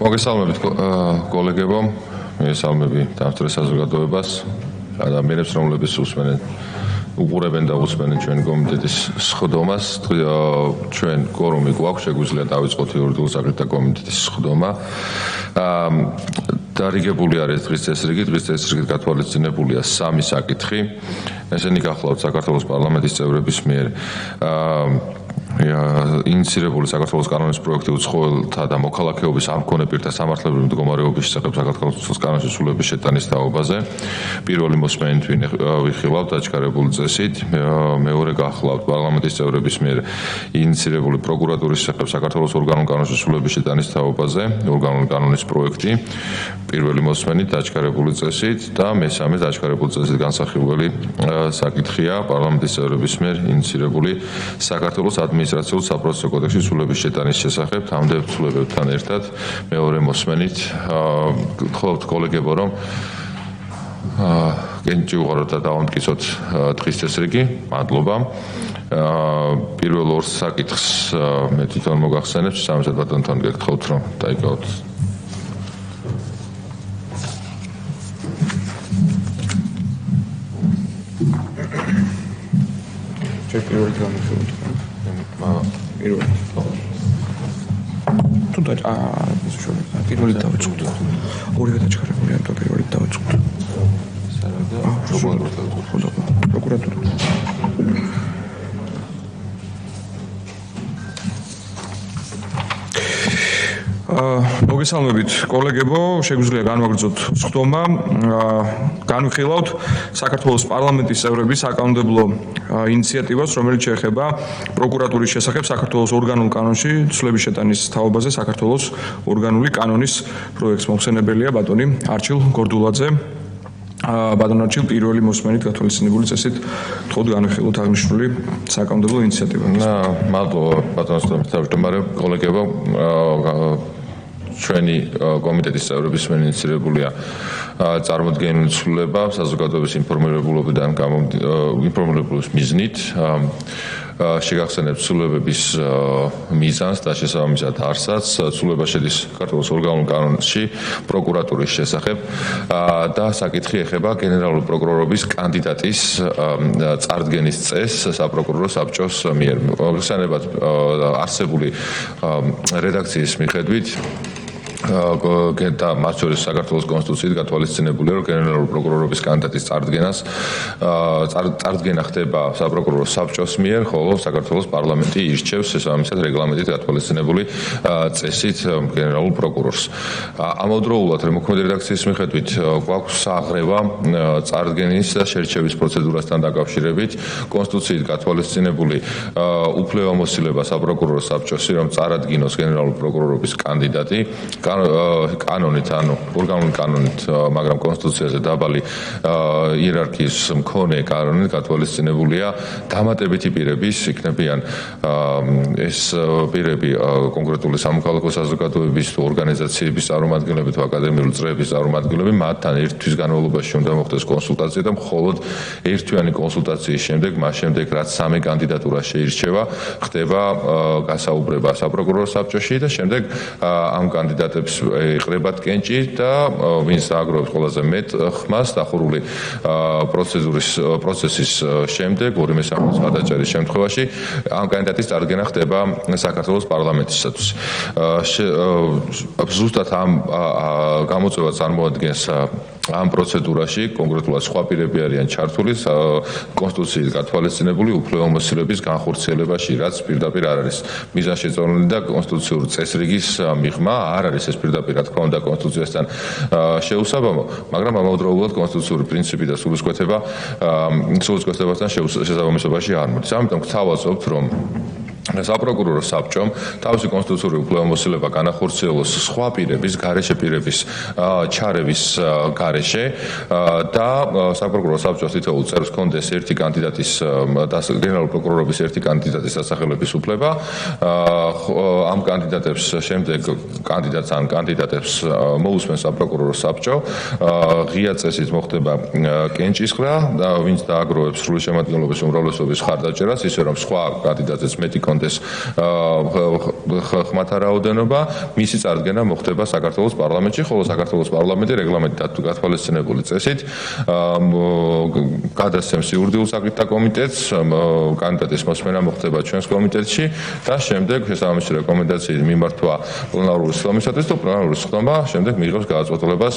მოგესალმებით კოლეგებო, მოგესალმები დამსწრე საზოგადოებას, ადამიანებს, რომლებიც უსმენენ, უყურებენ და უსმენენ ჩვენ კომიტეტის სხდომას. ჩვენ კორუმი გვაქვს, შეგვიძლია დავიწყოთ იურიდიული საკითხთა კომიტეტის სხდომა. დარიგებული არის დღის წესრიგი, დღის წესრიგით გათვალისწინებულია 3 საკითხი. ესენი გახლავთ საქართველოს პარლამენტის წევრების მიერ ინიციირებული საქართველოს კანონის პროექტი უცხოელთა და მოქალაქეობის ამ მქონე პირთა სამართლებრივი მდგომარეობის შესახებ საქართველოს კანონის სრულების შეტანის თაობაზე. პირველი მოსმენით ვიხილავთ დაჩქარებული წესით, მეორე გახლავთ პარლამენტის წევრების მიერ ინიციირებული პროკურატურის შესახებ საქართველოს ორგანულ კანონის სრულების შეტანის თაობაზე, ორგანული კანონის პროექტი. პირველი მოსმენით დაჩქარებული წესით და მესამე დაჩქარებული წესით განსახილველი საკითხია პარლამენტის წევრების მიერ ინიციირებული საქართველოს ადმინისტრაციულ საპროცესო კოდექსის სრულების შეტანის შესახებ თამდე ცვლილებებთან ერთად მეორე მოსმენით გთხოვთ კოლეგებო რომ კენჭი უყაროთ და დავამტკიცოთ დღის წესრიგი. მადლობა. პირველ ორ საკითხს მე თვითონ მოგახსენებ, სამეცნიერო ბატონთან გეკითხოთ რომ დაიკავოთ. პირველი გამიხილოთ. პირველი დავიწყოთ. ორივე დაჩქარებული ამ პირველი დავიწყოთ. პროკურატურა. მოგესალმებით კოლეგებო, შეგვიძლია განვაგრძოთ სხდომა. განვიხილავთ საქართველოს პარლამენტის წევრების საკანონმდებლო ინიციატივას, რომელიც შეეხება პროკურატურის შესახებ საქართველოს ორგანულ კანონში ცვლილების შეტანის თაობაზე საქართველოს ორგანული კანონის პროექტს. მოხსენებელია ბატონი არჩილ გორდულაძე. ბატონ არჩილ, პირველი მოსმენით გათვალისწინებული წესით თხოვთ განვიხილოთ აღნიშნული საკანონმდებლო ინიციატივა. მადლობა ბატონს თავმჯდომარე კოლეგებო. ჩვენი კომიტეტის წევრების მიერ ინიციირებულია წარმოდგენილი ცვლილება საზოგადოების ინფორმირებულობის მიზნით. შეგახსენებთ ცვლილებების მიზანს და შესაბამისად არსად. ცვლილება შედის საქართველოს ორგანულ კანონში პროკურატურის შესახებ და საკითხი ეხება გენერალური პროკურორობის კანდიდატის წარდგენის წესს საპროკურორო საბჭოს მიერ. მოგხსენებათ არსებული რედაქციის მიხედვით და მათ შორის საქართველოს კონსტიტუციით გათვალისწინებულია, რომ გენერალური პროკურორობის კანდიდატის წარდგენა ხდება საპროკურორო საბჭოს მიერ, ხოლო საქართველოს პარლამენტი ირჩევს შესაბამისად რეგლამენტით გათვალისწინებული წესით გენერალურ პროკურორს. ამავდროულად მოქმედი რედაქციის მიხედვით გვაქვს აღრევა წარდგენის და შერჩევის პროცედურასთან დაკავშირებით. კონსტიტუციით გათვალისწინებული უფლებამოსილება საპროკურორო საბჭოსი, რომ წარადგინოს გენერალური პროკურორობის კანდიდატი კანონით, ანუ ორგანული კანონით, მაგრამ კონსტიტუციაზე დაბალი იერარქიის მქონე კანონით გათვალისწინებულია დამატებითი პირების, იქნებიან ეს პირები კონკრეტული სამოქალაქო საზოგადოების თუ ორგანიზაციების წარმომადგენლები თუ აკადემიური წრეების წარმომადგენლები, მათთან ერთ თვის განმავლობაში უნდა მოხდეს კონსულტაცია და მხოლოდ ერთთვიანი კონსულტაციის შემდეგ, მას შემდეგ რაც 3 კანდიდატურა შეირჩევა, ხდება გასაუბრება საპროკურორო საბჭოში და შემდეგ ამ კანდიდატებს ეყრებათ კენჭი და ვინც დააგროვებს ყველაზე მეტ ხმას დახურული პროცესის შემდეგ 2/3 გადაჭერის შემთხვევაში ამ კანდიდატის წარდგენა ხდება საქართველოს პარლამენტისათვის. ზუსტად ამ გამოწვევას წარმოადგენს ამ პროცედურაში კონკრეტულად სხვა პირები არიან ჩართული კონსტიტუციით გათვალისწინებული უფლებამოსილების განხორციელებაში, რაც პირდაპირ არ არის მიზანშეწონილი და კონსტიტუციური წესრიგის მიღმა არ არის ეს პირდაპირ, რა თქმა უნდა, კონსტიტუციასთან შეუსაბამო, მაგრამ ამავდროულად კონსტიტუციური პრინციპი და სულისკვეთებასთან შესაბამისობაში არ მოდის. ამიტომ გთავაზობთ, რომ საპროკურორო საბჭომ თავისი კონსტიტუციური უფლებამოსილება განახორციელოს სხვა პირების, გარეშე პირების ჩარევის გარეშე და საპროკურორო საბჭოს თითოეულ წევრს ჰქონდეს ერთი კანდიდატის და გენერალური პროკურორობის ერთი კანდიდატის დასახელების უფლება. ამ კანდიდატებს შემდეგ კანდიდატს ან კანდიდატებს მოусმენს საპროკურორო საბჭო. ღია წესით მოხდება კენჭისყრა და ვინც დააგროვებს სრული შემადგენლობის უმრავლესობის ხარდაჭერას, ისე რომ სხვა კანდიდატებს მეტი იქონდეს ხმათა რაოდენობა, მისი წარდგენა მოხდება საქართველოს პარლამენტში, ხოლო საქართველოს პარლამენტი რეგლამენტით გათვალისწინებული წესით გადასცემს იურიდიულ საკითხთა კომიტეტს, კანდიდატის მოსმენა მოხდება ჩვენს კომიტეტში და შემდეგ შესაბამისი რეკომენდაციით მიმართვა პლენარული სხდომისათვის და პლენარული სხდომა შემდეგ მიიღებს გადაწყვეტილებას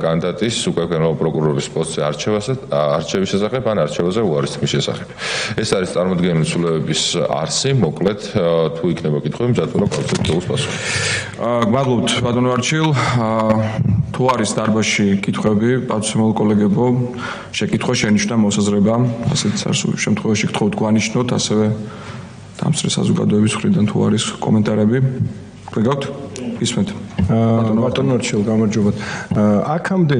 კანდიდატის უკვე გენერალურ პროკურორის პოსტზე არჩევის შესახებ ან არჩევაზე უარის თქმის შესახებ. ეს არის წარმოდგენილი ცვლილებების არსი, მოკლედ თუ იქნება კითხვები, მზად ვარ კონკრეტულ პასუხს. გმადლობთ ბატონო არჩილ. თუ არის დარბაზში კითხვები, პატივსმოვალ კოლეგებო, შეკითხვა შენიშნა მოსაზრება, ასეთ შემთხვევაში გთხოვთ გვანიშნოთ, ასევე დამსწრე საზოგადოების მხრიდან თუ არის კომენტარები. გქონდათ? ისმენთ. ბატონო არჩილ, გამარჯობათ. აქამდე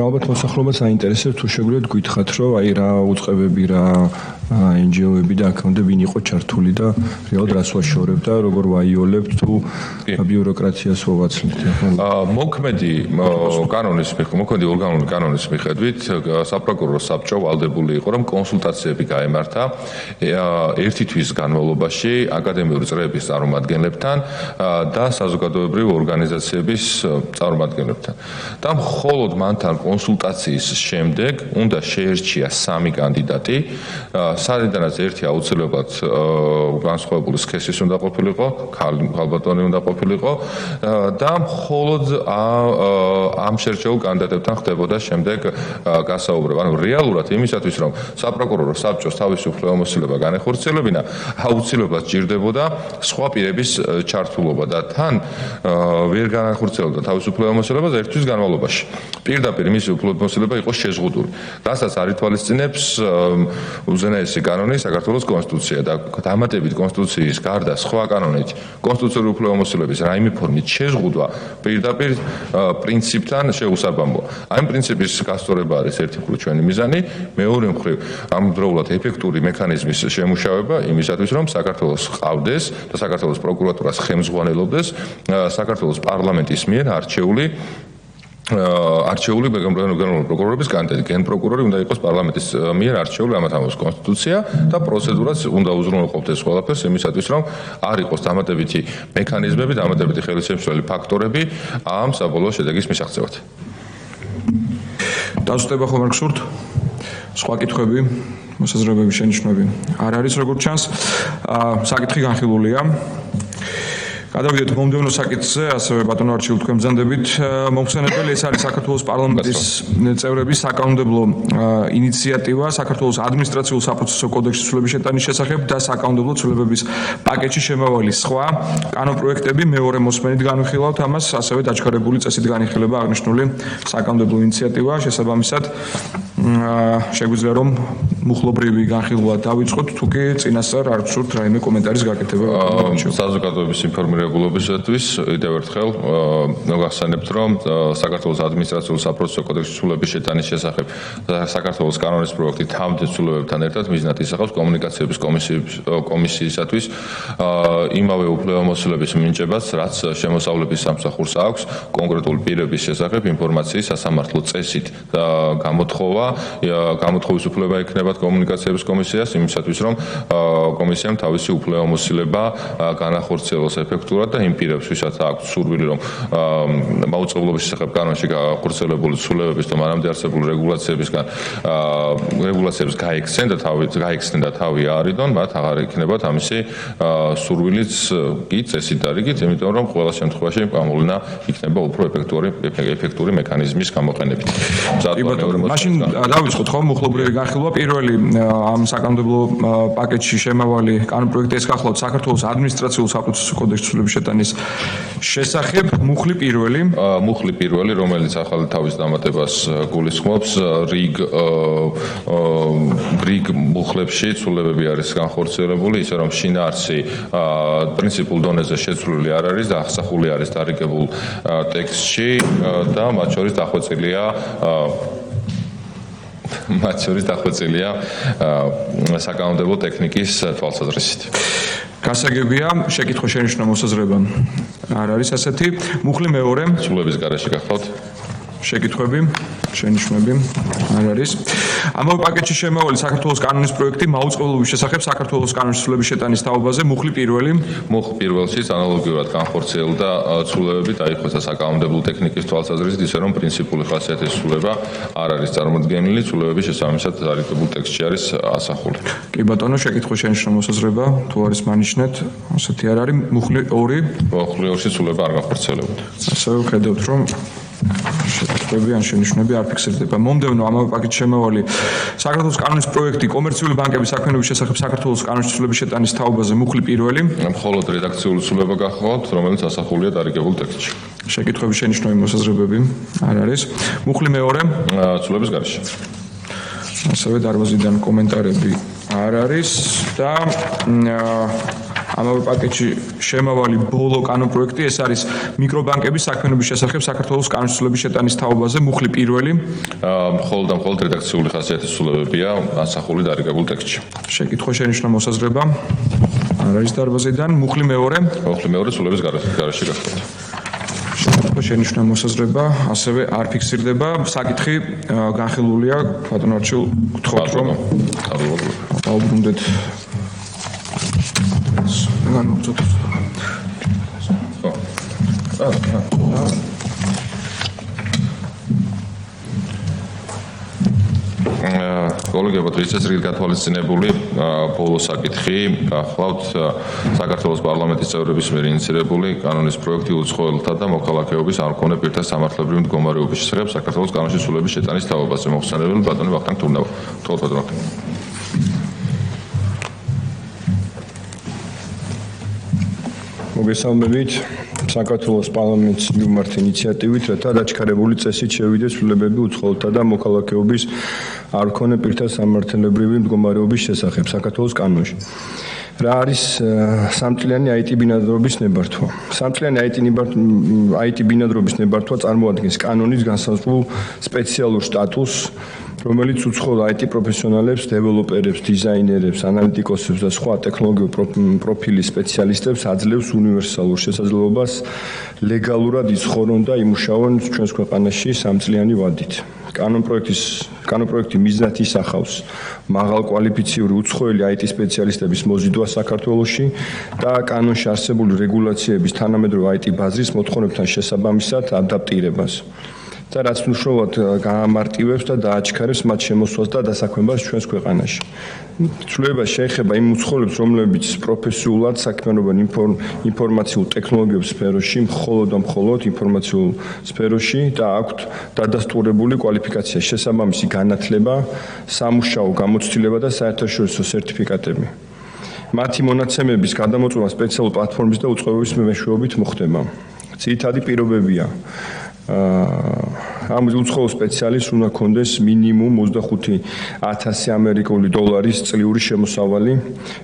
ალბათ მოსახლეობას აინტერესებს თუ შეგვიძლიათ გითხრათ, რომ აი რა უწყებები, რა NGO-ები და აქამდე ვინ იყო ჩართული და რეალურად რას ვაშორებდა, როგორ ვაიოლებთ თუ ბიუროკრატიას ვაცლებთ. მოქმედი ორგანული კანონის მიხედვით საპროკურორო საბჭო ვალდებული იყო, რომ კონსულტაციები გაემართა ერთი თვის განმავლობაში აკადემიური წრეების წარმომადგენლებთან და საზოგადოებრივი ორგანიზაციების წარმომადგენლებთან. და მხოლოდ მანთან კონსულტაციის შემდეგ უნდა შეერჩია 3 კანდიდატი, სადიდანაც ერთი აუცილებლად განსხვავებული სქესის უნდა ყოფილიყო, ქალბატონი უნდა ყოფილიყო და მხოლოდ ამ შერჩეულ კანდიდატებთან ხდებოდა შემდეგ გასაუბრება. ანუ რეალურად იმისათვის, რომ საპროკურორო საბჭოს თავისი უფლებამოსილება განეხორციელებინა, აუცილებლად სჭირდებოდა სხვა პირების ჩართულობა და თან ვერ განახორციელებდა თავის უფლებამოსილებას ერთვის განმავლობაში. პირდაპირ მისი უფლებამოსილება იყო შეზღუდული. რასაც არ ითვალისწინებს უზენაესი კანონი საქართველოს კონსტიტუცია და დამატებით კონსტიტუციის გარდა სხვა კანონით კონსტიტუციური უფლებამოსილების რაიმე ფორმით შეზღუდვა პირდაპირ პრინციპთან შეუსაბამოა. ამ პრინციპის გასწორება არის ერთი მხრივ ჩვენი მიზანი, მეორე მხრივ ამავდროულად ეფექტური მექანიზმის შემუშავება იმისათვის, რომ საქართველოს ყავდეს და საქართველოს პროკურატურას ხელმძღვანელობდეს საქართველოს პარლამენტის მიერ არჩეული გენერალური პროკურორების კანდიდატი. გენპროკურორი უნდა იყოს პარლამენტის მიერ არჩეული, ამათ ამბობს კონსტიტუცია და პროცედურაც უნდა უზრუნველყოფდეს ყველაფერს იმისათვის, რომ არ იყოს დამატებითი მექანიზმები, დამატებითი ხელისშემშლელი ფაქტორები ამ საბოლოო შედეგის მისაღწევად. დაზუსტება ხომ არ გსურთ? სხვა კითხვები, მოსაზრებები, შენიშვნები არ არის, როგორც ჩანს. საკითხი განხილულია. გადავიდეთ მომდევნო საკითხზე, ასევე ბატონო არჩილ თქვენ ბრძანდებით. მომხსენებელი ეს არის საქართველოს პარლამენტის წევრების საკანონმდებლო ინიციატივა საქართველოს ადმინისტრაციულ საპროცესო კოდექსის ცვლილების შეტანის შესახებ და საკანონმდებლო ცვლილებების პაკეტში შემავალი სხვა კანონპროექტები მეორე მოსმენით განვიხილავთ ამას, ასევე დაჩქარებული წესით განიხილება აღნიშნული საკანონმდებლო ინიციატივა. შესაბამისად, შეგვიძლია რომ მუხლობრივი განხილვა დავიწყოთ, თუ კი წინასწარ არ გსურთ რაიმე კომენტარის გაკეთება. საზოგადოების ინფორმირებულობისათვის კიდევ ერთხელ მოგახსენებთ, რომ საქართველოს ადმინისტრაციულ საპროცესო კოდექსის ცვლილების შეტანის შესახებ საქართველოს კანონის პროექტი თავმდე ცვლილებებთან ერთად მიზნად ისახავს კომუნიკაციების კომისიისათვის იმავე უფლებამოსილების მინიჭებას, რაც შემოსავლების სამსახურს აქვს კონკრეტული პირების შესახებ ინფორმაციის სასამართლო წესით გამოთხოვა. გამოთხოვის უფლება ექნებათ კომუნიკაციების კომისიას იმისათვის, რომ კომისიამ თავისი უფლებამოსილება განახორციელოს ეფექტურად და იმ პირებს, ვისაც აქვს სურვილი, რომ მაუწყებლობის შესახებ კანონში განხორციელებული ცვლილებების და მანამდე არსებული რეგულაციების გაიქცნენ და თავი აარიდონ, მათ აღარ ექნებათ ამისი სურვილიც კი წესით დარიგით, იმიტომ რომ ყველა შემთხვევაში გამოვლენა იქნება უფრო ეფექტური მექანიზმის გამოყენებით. მაშინ დავიწყოთ ხომ მუხლობრივი განხილვა. პირველი ამ საკანონმდებლო პაკეტში შემავალი კანონპროექტი ეს გახლავთ საქართველოს ადმინისტრაციულ საპროცესო კოდექსის ცვლილების შეტანის შესახებ. მუხლი პირველი, რომელიც ახალი თავის დამატებას გულისხმობს, რიგ მუხლებში ცვლილებები არის განხორციელებული, ისე რომ შინაარსი პრინციპულ დონეზე შეცვლილი არ არის და აღსახული არის დარიგებულ ტექსტში და მათ შორის დახვეწილია საკანონმდებლო ტექნიკის თვალსაზრისით. გასაგებია, შეკითხვა შენიშნა მოსაზრება არ არის ასეთი. მუხლი მეორე, ცვლილების გარეშე გახლავთ. შეკითხვები, შენიშვნები არ არის. ამავე პაკეტში შემავალი საქართველოს კანონის პროექტი მაუწყებლობის შესახებ საქართველოს კანონის ცვლილებების შეტანის თაობაზე მუხლი პირველი. მუხლ პირველშიც ანალოგიურად განხორციელდა ცვლილებები დაიხვეწა საკანონმდებლო ტექნიკის თვალსაზრისით, ისე რომ პრინციპული ხასიათის ცვლილება არ არის წარმოდგენილი, ცვლილებების შესაბამისად დარიგებულ ტექსტში არის ასახული. კი ბატონო, შეკითხვა შენიშნა მოსაზრება, თუ არის მანიშნეთ, ასეთი არ არის. მუხლი 2. მუხლი 2-ში ცვლილება არ განხორციელებულა. ასევე ვხედავთ, რომ შეკითხვები ან შენიშვნები არ ფიქსირდება. მომდევნო ამავე პაკეტში შემავალი საქართველოს კანონის პროექტი კომერციული ბანკების საქმიანობის შესახებ საქართველოს კანონის ცვლილების შეტანის თაობაზე მუხლი პირველი. მხოლოდ რედაქციული ცვლილება გახლავთ, რომელიც ასახულია დარიგებულ ტექსტში. შეკითხვები, შენიშვნები, მოსაზრებები არ არის. მუხლი მეორე. ცვლილების გარეშე. ასევე დარბაზიდან კომენტარები არ არის და ამავე პაკეტში შემავალი ბოლო კანონპროექტი ეს არის მიკრობანკების საქმიანობის შესახებ საქართველოს კანონის ცვლილების შეტანის თაობაზე მუხლი პირველი. მხოლოდ და მხოლოდ რედაქციული ხასიათის ცვლილებებია ასახული დარიგებულ ტექსტში. შეკითხვა, შენიშვნა, მოსაზრება არ არის დარბაზიდან. მუხლი მეორე. მუხლი მეორე ცვლილების გარეშე გახლავთ. შეკითხვა, შენიშვნა, მოსაზრება ასევე არ ფიქსირდება. საკითხი განხილულია ბატონო არჩილ, გთხოვთ რომ დავუბრუნდეთ კოლეგებო, დღესაც რიგ გათვალისწინებული ბოლო საკითხი გახლავთ საქართველოს პარლამენტის წევრების მიერ ინიციირებული კანონის პროექტი უცხოელთა და მოქალაქეობის არ მქონე პირთა სამართლებრივი მდგომარეობის შესახებ საქართველოს კანონში ცვლილების შეტანის თაობაზე. მოხსენებელი ბატონი ვახტანგ თურნავა. თხოვთ ბატონო. მოგესალმებით. საქართველოს პარლამენტის მიმართ ინიციატივით, რათა დაჩქარებული წესით შევიდეს ცვლილებები უცხოელთა და მოქალაქეობის არ მქონე პირთა სამართლებრივი მდგომარეობის შესახებ საქართველოს კანონში. რა არის სამწლიანი IT ბინადრობის ნებართვა? სამწლიანი IT ბინადრობის ნებართვა წარმოადგენს კანონის განსაზღვრულ სპეციალურ სტატუსს, რომელიც უცხოელ IT პროფესიონალებს, დეველოპერებს, დიზაინერებს, ანალიტიკოსებს და სხვა ტექნოლოგიურ პროფილის სპეციალისტებს აძლევს უნივერსალურ შესაძლებლობას ლეგალურად იცხოვრონ და იმუშაონ ჩვენს ქვეყანაში სამწლიანი ვადით. კანონპროექტი მიზნად ისახავს მაღალკვალიფიციური უცხოელი IT სპეციალისტების მოზიდვა საქართველოში და კანონში არსებული რეგულაციების თანამედროვე IT ბაზრის მოთხოვნებთან შესაბამისად ადაპტირებას. და რაც მნიშვნელოვნად გაამარტივებს და დააჩქარებს მათ შემოსვლას და დასაქმებას ჩვენს ქვეყანაში. ცვლილება შეეხება იმ უცხოელებს, რომლებიც პროფესიულად საქმიანობენ ინფორმაციულ ტექნოლოგიების სფეროში, მხოლოდ ინფორმაციულ სფეროში და აქვთ დადასტურებული კვალიფიკაცია, შესაბამისი განათლება, სამუშაო გამოცდილება და საერთაშორისო სერტიფიკატები. მათი მონაცემების გადამოწმება სპეციალურ პლატფორმის და უწყებების მეშვეობით მოხდება. ძირითადი პირობებია ამ უცხოელ სპეციალისტს უნდა ჰქონდეს მინიმუმ 25,000 ამერიკული დოლარის წლიური შემოსავალი.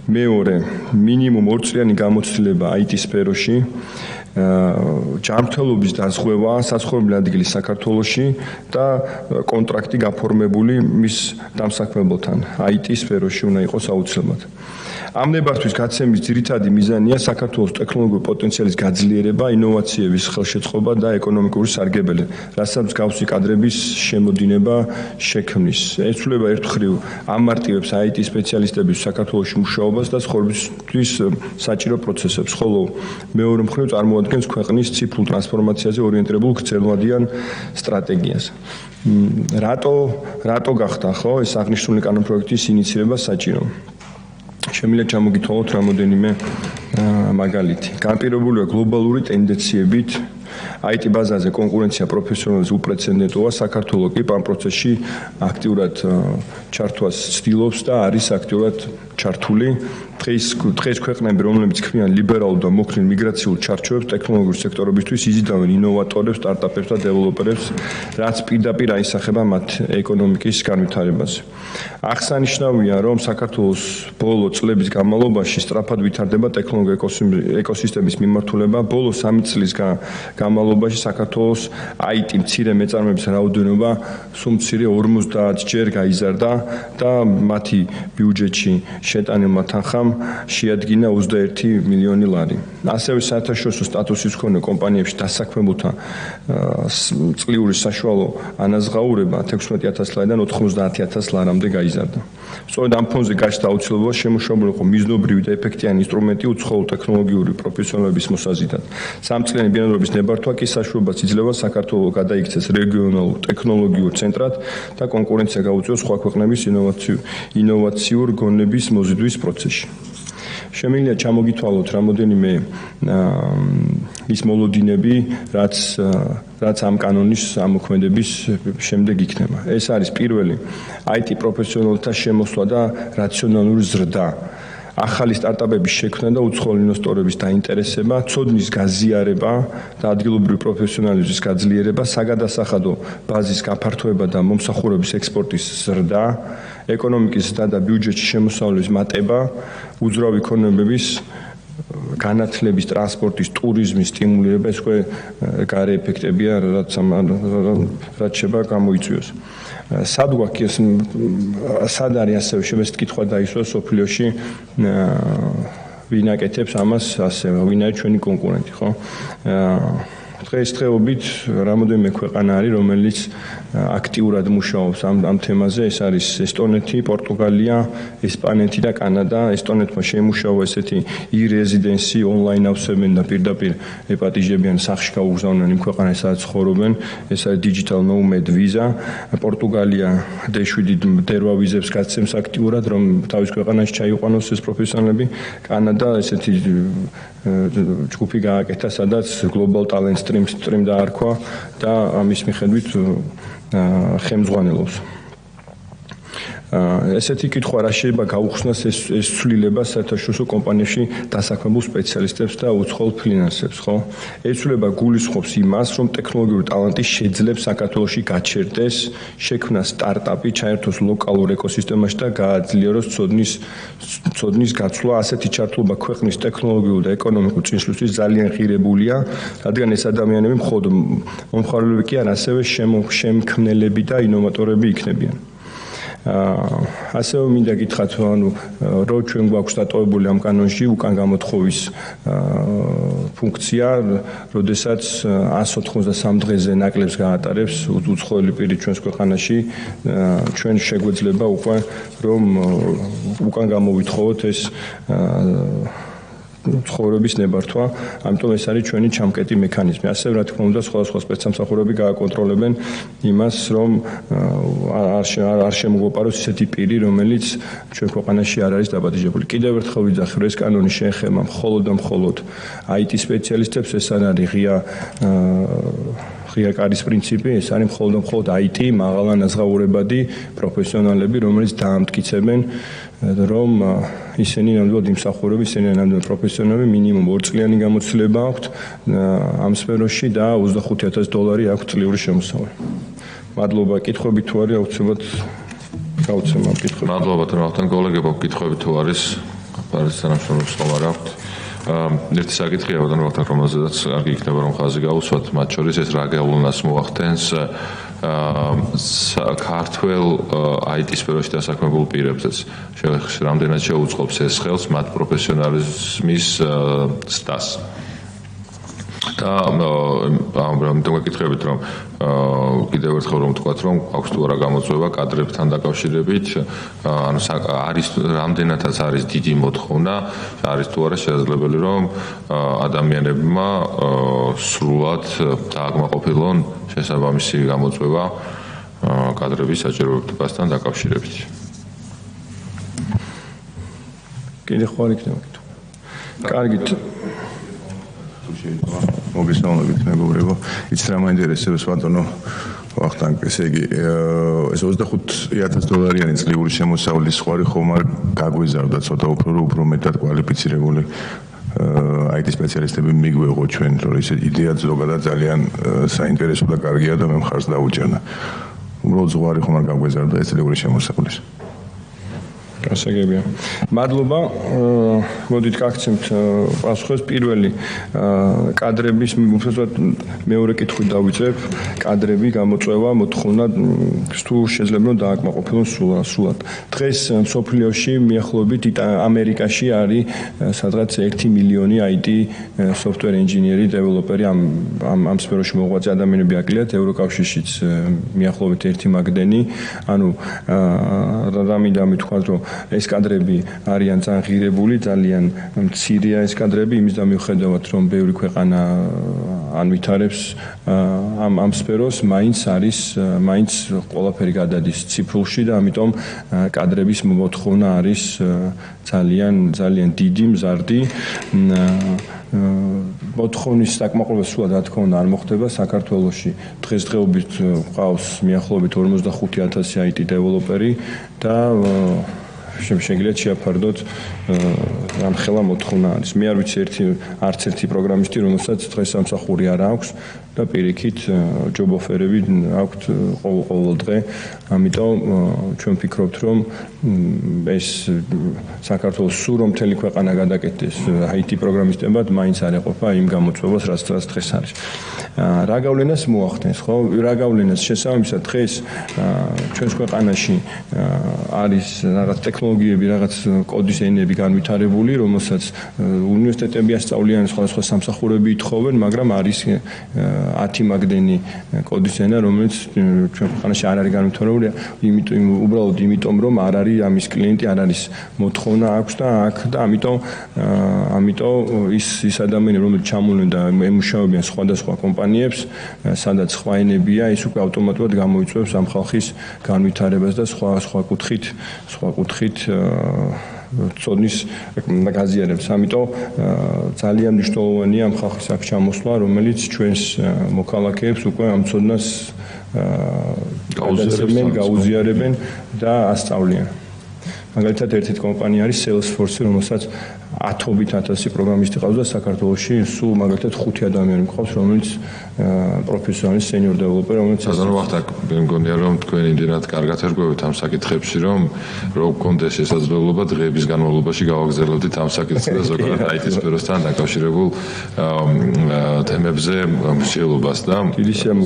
მეორე, მინიმუმ 2 წლიანი გამოცდილება IT სფეროში, ჯანმრთელობის დაზღვევა საცხოვრებელი ადგილის საქართველოში და კონტრაქტი გაფორმებული მის დამსაქმებელთან IT სფეროში უნდა იყოს აუცილებლად. ამ ნებართვის გაცემის ძირითადი მიზანია საქართველოს ტექნოლოგიური პოტენციალის გაძლიერება, ინოვაციების ხელშეწყობა და ეკონომიკური სარგებელი, რასაც მსგავსი კადრების შემოდინება შექმნის. ეს ცვლილება ერთ მხრივ ამარტივებს IT სპეციალისტების საქართველოში მუშაობას და ცხოვრებისთვის საჭირო პროცესებს, ხოლო მეორე მხრივ წარმოადგენს ქვეყნის ციფრულ ტრანსფორმაციაზე ორიენტირებულ გრძელვადიან სტრატეგიას. რატო გახდა ხო ეს აღნიშნული კანონპროექტის ინიციირება საჭირო? შემიძლია ჩამოგითვალოთ რამოდენიმე მაგალითი. განპირობებულია გლობალური ტენდენციებით, IT ბაზაზე კონკურენცია პროფესიონალიზმის უპრეცედენტოა, საქართველოს კი ამ პროცესში აქტიურად ჩართვას ცდილობს და არის აქტიურად ჩართული. დღეს ქვეყნები, რომლებიც ქმნიან ლიბერალურ და მოქნილ მიგრაციულ ჩარჩოებს ტექნოლოგიურ სექტორებისთვის, იზიდავენ ინოვატორებს, სტარტაპებს და დეველოპერებს, რაც პირდაპირ აისახება მათ ეკონომიკის განვითარებაზე. აღსანიშნავია, რომ საქართველოს ბოლო წლების განმავლობაში სწრაფად ვითარდება ტექნოლოგიურ ეკოსისტემის მიმართულება. ბოლო 3 წლის განმავლობაში საქართველოს IT მცირე მეწარმეების რაოდენობა სულ მცირე 50 ჯერ გაიზარდა და მათი ბიუჯეტში შეტანილმა თანხამ შეადგინა 21 მილიონი ლარი. ასევე საერთაშორისო სტატუსის მქონე კომპანიებში დასაქმებულთა წლიური საშუალო ანაზღაურება 16,000 ლარიდან 90,000 ლარამდე გაიზარდა. სწორედ ამ ფონზე გაჩნდა აუცილებლობა შემუშავებული იყო მიზნობრივი და ეფექტიანი ინსტრუმენტი უცხოური ტექნოლოგიური პროფესიონალების მოსაზიდად. სამწლიანი ბინადრობის ნებართვა კი საშუალებას იძლევა საქართველოს გადაიქცეს რეგიონალურ ტექნოლოგიურ ცენტრად და კონკურენცია გაუწიოს სხვა ქვეყნების ინოვაციურ გონების მოზიდვის პროცესში. შემიძლია ჩამოგითვალოთ რამოდენიმე ის მოლოდინები, რაც ამ კანონის ამოქმედების შემდეგ იქნება. ეს არის პირველი IT პროფესიონალთა შემოსვლა და რაციონალური ზრდა. ახალი სტარტაპების შექმნა და უცხოელი ინვესტორების დაინტერესება, ცოდნის გაზიარება და ადგილობრივი პროფესიონალიზმის გაძლიერება, საგადასახადო ბაზის გაფართოება და მომსახურების ექსპორტის ზრდა, ეკონომიკის ზრდა და ბიუჯეტში შემოსავლის მატება, უძრავი ქონებების განათლების, ტრანსპორტის, ტურიზმის სტიმულირება, ეს უკვე გარე ეფექტებია, რაც შეება გამოიწვიოს. სად გვაქვს სად არის ასევე შემეს კითხვა დაისვას სოფლიოში ვინ აკეთებს ამას ასევე ვინ არის ჩვენი კონკურენტი, ხო? დღესდღეობით რამოდენიმე ქვეყანა არის, რომელიც აქტიურად მუშაობს ამ თემაზე, ეს არის ესტონეთი, პორტუგალია, ესპანეთი და კანადა. ესტონეთმა შეიმუშავა ესეთი e-residency online ავსებენ და პირდაპირ ეპატიჟებიან სახში გაუგზავნიან იმ ქვეყანაში, სადაც ცხოვრობენ. ეს არის digital nomad visa. პორტუგალია D7 დერვა ვიზებს გაცემს აქტიურად, რომ თავის ქვეყანაში ჩაიყვანოს ეს პროფესიონალები. კანადა ესეთი ჯგუფი გააკეთა, სადაც global talent stream დაარქვა და ამის მიხედვით ხელმძღვანელობს. ესეთი კითხვა რა შეიძლება გაუხსნას ეს ცვლილება საერთაშორისო კომპანიაში დასაქმებულ სპეციალისტებს და უცხოელ ფრილანსერებს, ხო? ეს ცვლილება გულისხმობს იმას, რომ ტექნოლოგიური ტალანტი შეძლებს საქართველოში გაჩერდეს, შექმნას სტარტაპი, ჩაერთოს ლოკალურ ეკოსისტემაში და გააძლიეროს ცოდნის გაცვლა. ასეთი ჩართულობა ქვეყნის ტექნოლოგიურ და ეკონომიკურ წინსვლისთვის ძალიან ღირებულია, რადგან ეს ადამიანები მხოლოდ მომხმარებლები კი არ, ასევე შემქმნელები და ინოვატორები იქნებიან. ასევე მინდა გითხრათ, ანუ რომ ჩვენ გვაქვს დატოვებული ამ კანონში უკან გამოთხოვის ფუნქცია, როდესაც 193 დღეზე ნაკლებს გაატარებს უცხოელი პირი ჩვენს ქვეყანაში, ჩვენ შეგვეძლება უკვე რომ უკან გამოვითხოვოთ ეს ცხოვრების ნებართვა, ამიტომ ეს არის ჩვენი ჩამკეტი მექანიზმი. ასევე რა თქმა უნდა, სხვადასხვა სპეცსამსახურები გააკონტროლებენ იმას, რომ არ შემოგვეპაროს ისეთი პირი, რომელიც ჩვენ ქვეყანაში არ არის დაბადებული. კიდევ ერთხელ ვიძახი, ეს კანონი შეეხება მხოლოდ და მხოლოდ IT სპეციალისტებს, ეს არ არის ღია კარის პრინციპი, ეს არის მხოლოდ და მხოლოდ IT მაღალანაზღაურებადი პროფესიონალები, რომელიც დაამტკიცებენ რომ ისინი ნამდვილად იმსახურებენ, ისინი ნამდვილად პროფესიონალები, მინიმუმ 2 წლიანი გამოცდილება აქვთ ამ სფეროში და $25,000 აქვთ წლიური შემოსავალი. მადლობა, კითხვები თუ არის, აუცილებლად გავუცემ ამ კითხვებს. მადლობა, თამარ კოლეგებო, კითხვები თუ არის, პარასტანაშრომებს ხომ არ აქვთ. ერთი საკითხია ბატონო ვახტანგ, რომელზედაც კარგი იქნება რომ ხაზი გავუსვათ, მათ შორის ეს რა გავლენას მოახდენს ქართველ IT სფეროში დასაქმებულ პირებსაც. რამდენად შეუწყობს ეს ხელს მათ პროფესიონალიზმის ზრდას. და ამიტომ გეკითხებით რომ კიდევ ერთხელ რომ ვთქვათ რომ აქვს თუ არა გამოწვევა კადრებთან დაკავშირებით, ანუ არის რამდენადაც არის დიდი მოთხოვნა, არის თუ არა შესაძლებელი რომ ადამიანებმა სრულად დააკმაყოფილონ შესაბამისი გამოწვევა კადრების საჭიროებასთან დაკავშირებით. კიდევ ხო არ იქნება კითხვა. კარგით. მოგესალმებით მეგობრებო. იცით რა მაინტერესებს ბატონო ვახტანგ, ესე იგი ეს $25,000 წლიური შემოსავლის სხვარი ხომ არ გაგვიზარდა ცოტა უფრო მეტად კვალიფიცირებული IT სპეციალისტები მიგვეღო ჩვენ, რომ ეს იდეა ზოგადად ძალიან საინტერესო და კარგია და მე მხარს დაუჭერდა. უბრალოდ ზღვარი ხომ არ გაგვიზარდა ეს წლიური შემოსავლის. გასაგებია. მადლობა. მოდით გაგცემთ პასუხებს. პირველი კადრების უბრალოდ მეორე კითხვით დავიწყებ. კადრები გამოწვევა მოთხოვნა თუ შეიძლება რომ დააკმაყოფილონ სულად. დღეს მსოფლიოში მიახლოებით ამერიკაში არის სადღაც 1 მილიონი IT software engineer-ი, developer-ი ამ სფეროში მოღვაწე ადამიანები აკლიათ ევროკავშირშიც მიახლოებით 1 მაგდენი. ანუ რამინდა მithქვათ რომ ეს კადრები არიან ძალიან ღირებული, ძალიან მცირეა ეს კადრები, იმის მიუხედავად რომ ბევრი ქვეყანა ანვითარებს ამ სფეროს, მაინც ყველაფერი გადადის ციფრულში და ამიტომ კადრების მოთხოვნა არის ძალიან დიდი, მზარდი. მოთხოვნის საკმაყოფილო სულად რა თქმა უნდა არ მოხდება საქართველოში. დღესდღეობით ყავს მიახლოებით 45,000 IT დეველოპერი და შეგიძლიათ შეაფარდოთ ამხელა მოთხოვნა არის. მე არ ვიცი არც ერთი პროგრამისტი, რომელსაც დღეს სამსახური არ აქვს და პირიქით ჯობ ოფერები აქვთ ყოველ დღე. ამიტომ ჩვენ ვფიქრობთ, რომ ეს საქართველოს სულ რომ მთელი ქვეყანა გადაკეთდეს IT პროგრამისტებად, მაინც არ ეყოფა იმ გამოწვევას, რაც დღეს არის. რა გავლენას მოახდენს, ხო? რა გავლენას შესაბამისად დღეს ჩვენს ქვეყანაში არის რაღაც ტექნოლოგიები, რაღაც კოდის ენები განვითარებული, რომელსაც უნივერსიტეტები ასწავლიან, სხვადასხვა სამსახურები ითხოვენ, მაგრამ არის 10 მაგდენი კოდის ენა, რომელიც ჩვენ ქვეყანაში არ არის განვითარებული, უბრალოდ იმიტომ, რომ არ არის ამის კლიენტი, არ არის მოთხოვნა აქვს და ამიტომ ის ადამიანები, რომლებიც ჩამოვლენ და ემუშავებიან სხვადასხვა კომპანიებს, სადაც სხვა ენებია, ის უკვე ავტომატურად გამოიწვევს ამ ხალხის განვითარებას და სხვა კუთხით წონის გაზიარებს. ამიტომ ძალიან მნიშვნელოვანია ამ ხალხის აქ ჩამოსვლა, რომელიც ჩვენს მოქალაქეებს უკვე ამ წოდნას გაუზიარებენ და ასწავლიან. მაგალითად ერთ-ერთი კომპანია არის Salesforce, რომელსაც 10,000 პროგრამისტი ყავს და საქართველოში სულ მაგალითად 5 ადამიანი მყავს, რომელიც პროფესიონალი senior developer, რომელიც ასე ვახტანგ, მე მგონია რომ თქვენ იმდენად კარგად ერკვევით ამ საკითხებში, რომ გქონდეს შესაძლებლობა დღეების განმავლობაში გავაგზავნებდით ამ საკითხს და ზოგადად IT სფეროსთან დაკავშირებულ თემებზე მსჯელობას და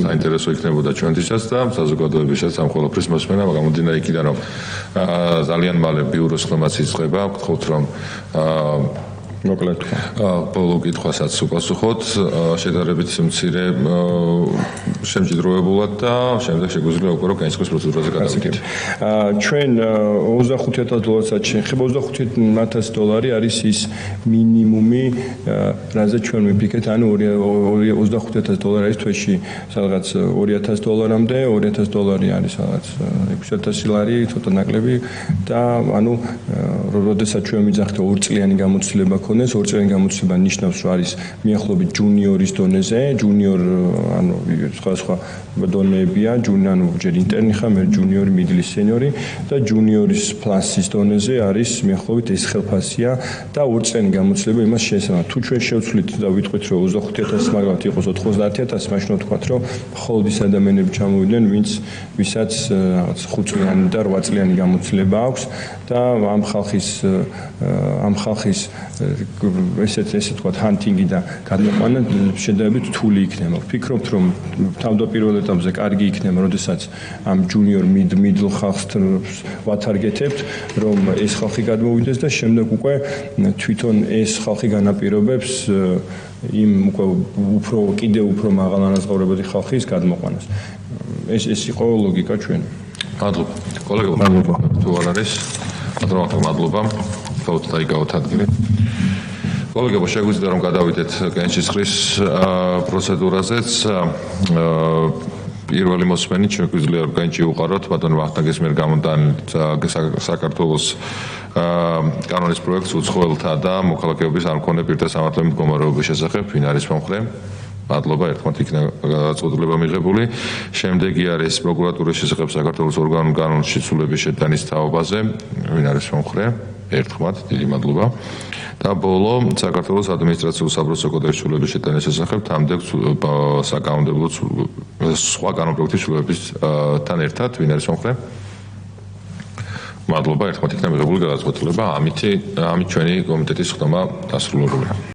საინტერესო იქნებოდა ჩვენთვისაც და საზოგადოებისათვის ამ ყველაფრის მოსმენა, გამომდინარე იქიდან რომ ძალიან მალე ბიუროს ხმაც იწყება, გთხოვთ რომ მოკლედ ბოლო კითხვასაც უპასუხოთ შედარებით მცირე შემჭიდროებულად და შემდეგ შეგვიძლია უკვე რომ განსხვავების პროცედურაზე გადავიდეთ. ჩვენ $25,000-საც შეხება $25,000 არის ის მინიმუმი, რაზე ჩვენ ვიფიქრეთ, ანუ $25,000 არის თვეში სადღაც $2,000-მდე, $2,000 არის სადღაც $6,000 ცოტა ნაკლები და ანუ როდესაც ჩვენ ვიძახთ 2 წლიანი გამოცდილება ქონდეს, 2 წლიანი გამოცდილება ნიშნავს, რომ არის მიახლოებით ჯუნიორის დონეზე, ჯუნიორ ანუ სხვა დონეებია, ანუ ჯერ ინტერნი ხარ, მე ჯუნიორი, მიდლის, სენიორი და ჯუნიორის პლუსის დონეზე არის მიახლოებით ეს ხელფასია და 2 წლიანი გამოცდილება იმას შეესაბამება. თუ ჩვენ შევცვლით და ვიტყვით, რომ 25,000 მაგალითად იყოს 90,000, მაშინ ვთქვათ, რომ მხოლოდ ის ადამიანები ჩამოვიდნენ, ვისაც რაღაც 5 წლიანი და 8 წლიანი გამოცდილება აქვს და ამ ხალხის ესე თქვა ჰანტინგი და გადმოყვანა შედარებით რთული იქნება. ვფიქრობთ, რომ თავდაპირველ ეტაპზე კარგი იქნება, როდესაც ამ ჯუნიორ მიდლ ხალხს ვათარგეთებთ, რომ ეს ხალხი გადმოვიდეს და შემდეგ უკვე თვითონ ეს ხალხი განაპირობებს იმ უკვე კიდევ უფრო მაღალ ანაზღაურებადი ხალხის გადმოყვანას. ეს იყო ლოგიკა ჩვენი. მადლობა. კოლეგო, მადლობა. თუ არ არის, მადლობა. თოთ დაიგავთ ადგილი. კოლეგებო, შეგვიძლია რომ გადავიდეთ კენჭისყრის პროცედურაზეც. პირველი მოსმენით შეგვიძლია რომ კენჭი უყაროთ ბატონ ვახტანგის მიერ გამოდანილ საქართველოს კანონის პროექტს უცხოელთა და მოქალაქეობის არ მქონე პირთა სამართლებრივი მდგომარეობის შესახებ, ვინ არის მომხრე? მადლობა, ერთმანეთ იქნება გადაწყვეტილება მიღებული. შემდეგი არის პროკურატურის შესახებ საქართველოს ორგანულ კანონში ცვლილების შეტანის თაობაზე, ვინ არის მომხრე? ერთხმად, დიდი მადლობა. და ბოლო საქართველოს ადმინისტრაციულ საბრალდო კოდექსის ცვლილების შეტანის შესახებ თამდე საკანონმდებლო სხვა კანონპროექტის ცვლილებებთან ერთად, ვინ არის მომხრე? მადლობა, ერთხმად იქნა მიღებული გადაწყვეტილება, ამით ჩვენი კომიტეტის ხდომა დასრულებულია.